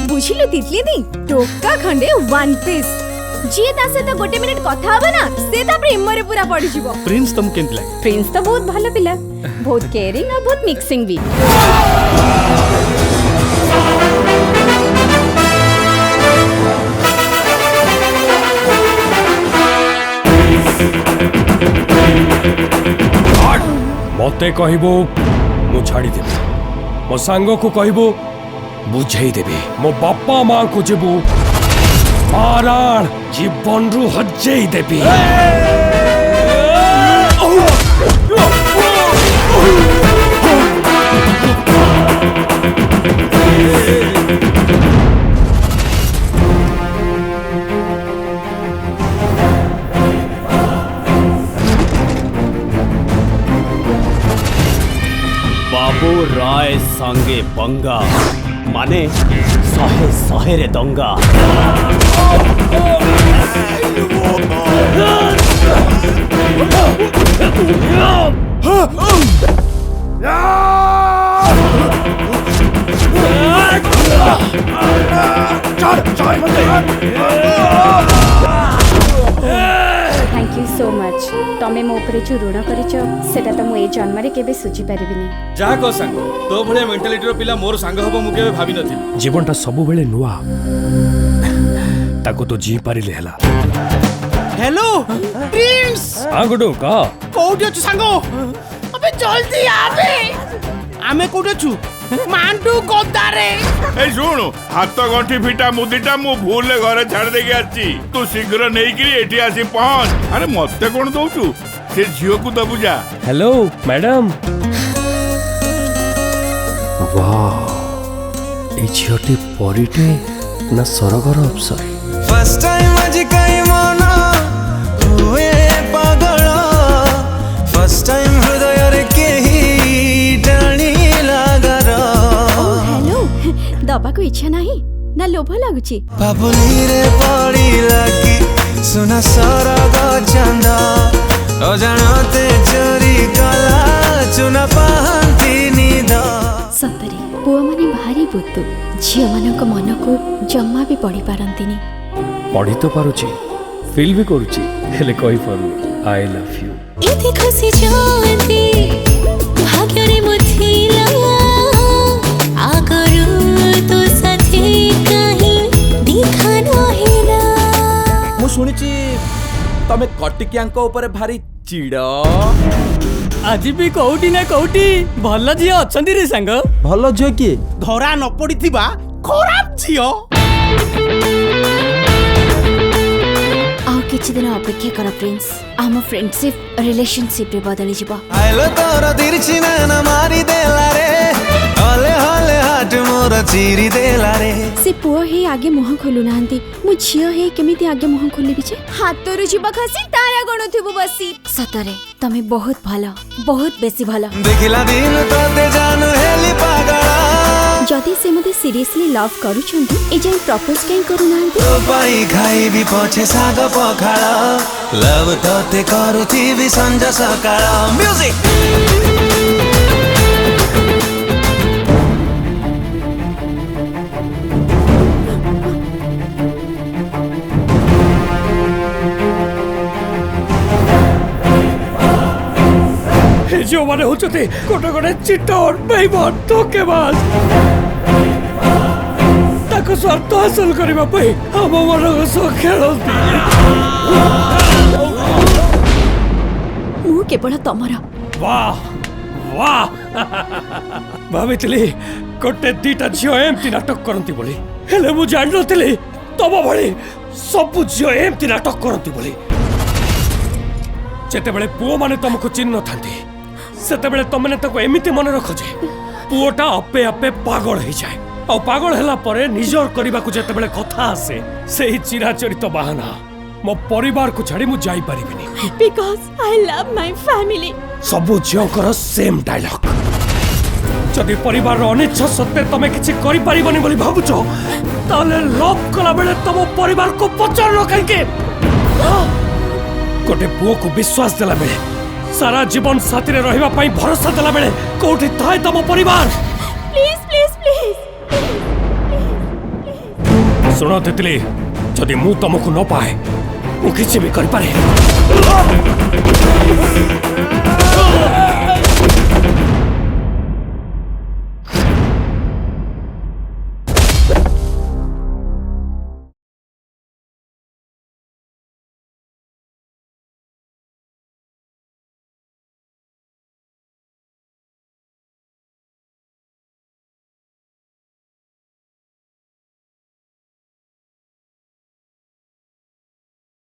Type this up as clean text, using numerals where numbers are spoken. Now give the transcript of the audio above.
बुझिलु तितली दी टोका खंडे वन पीस जी ता से तो गोटे मिनिट कथा हबे ना से ता प्रेम रे पूरा पड़ी जीवो। प्रिंस तुम केंत लागे? प्रिंस तो बहुत भलो पिला, बहुत केयरिंग और बहुत मिक्सिंग भी। मते कहबो मु छाड़ी देबी, मो सांग को कहबो बुझाई देबी, मो बापा मां को जेबू माराण जीवन रु हजेई देबी। बाबू राय सांगे पंगा माने सहे सहे रे दंगा। Thank you so much. तमे मो ऊपर जो ऋण करिछ सेटा त मु ए जन्म रे केबे सोची परिबिनी। जा को संग तो भले मेंटालिटी रो पिला मोर संग हबो मु केबे भाबी नथिल। जीवनटा सब बेले नुआ ताको तो जी पारिले हला। Hello Prince. हां गुडू का कोउठी अछु सांगो? अबे जल्दी आबे। आमे कोउठी अछु? मांडू गोदारे। ए सुन हाथ गंठी फिटा मुदीटा मु भूल घरे छाड़ दे के आछि। तू शीघ्र नै कि एठी आसी पहुंच। अरे मते कोन दउचु? से झियो को दबु जा। Hello madam. वाह ए झियोटी परिटे ना सरगर अफसर। फर्स्ट टाइम आज कई मना हुए पागल। फर्स्ट टाइम हृदय रे केही डाणी लागर। हेलो दबा को इच्छा नहीं ना लोभ लागुची? बाबुली रे पड़ी लगी सुना सरग चंदा अजानते चोरी कला चुना पाहंती निदा। सतरे पुआ माने भारी बुद्धू झियो मानक मन को जम्मा भी पढ़ी पारंतिनी। पढ़ी तो पारुची फील भी करूची हेले कहि पारु आई लव यू। एते खुशी जानती भाग्य रे मुथिला आगरु तो साथी कहीं दिखा नहिला। मु सुनिची तमे कटिकियांक ऊपर भारी चिड़। आज भी कोउटी ना कोउटी भल झियो अछंती रे सांग। भल झियो किए? धरा न पड़िथिबा खराब झियो। आउ किछि दिन अपेक्षा कर प्रिंस। आम फ्रेंडशिप रिलेशनशिप रे बदली जिवो। आइलो तोर तिरछी नैना मारी देला रे हले हले हाट मोर चिरी देला रे। से पुओ हे आगे मुह खोलु नांती मु झियो हे केमिति आगे मुह खोलिबि छे? हातरु जीव खसी तारा गणुथिबु बसी। सतरे तमे बहुत भलो बहुत बेसी भलो। देखिला दिन तोते जान हेली पागल। जदि से मते सीरियसली लव करू छंती ए जाय प्रपोज काई करू नांती? तो पाई खाई भी पछे साग पखाळ लव तोते करूथिबि संज सकाळ। म्यूजिक जो माने होचते कोटे कोटे चिट्टर बेईमान धोखेबाज ताको स्वार्थ हासिल करबा पई हम मनक सो खेलती। मु केवल तमरा। वाह वाह भावितली कोटे दीटा झियो एमती नाटक करंती बोली हेले मु जान नथिली तब भली सब झियो एमती नाटक करंती बोली। जेते बेले पुओ माने तुमको चिन्ह थांती सेते बेले तमने तको एमिति मन रखो जे पुओटा अपे अपे पागल हो जाए और पागल हला परे निजर करबा को जेते बेले कथा आसे सेही चिराचरित बहाना मो परिवार को छाड़ी मु जाई परिबिनी। Because I love my family. सबु झियोकर सेम डायलॉग। जदि परिवार अनिच्छा सत्ते तमे किछि करि परिबनी बोली भाबुछो ताले लव कला बेले तम परिवार को पचारलो काहे? गोटे पुओ को विश्वास देला बेले सारा जीवन साथी रे रहिबा पई भरोसा देला बेले कोठी थाए तम परिवार। प्लीज प्लीज प्लीज सुनो तितली जदि मु तुमको न पाए मु किसी भी कर पारे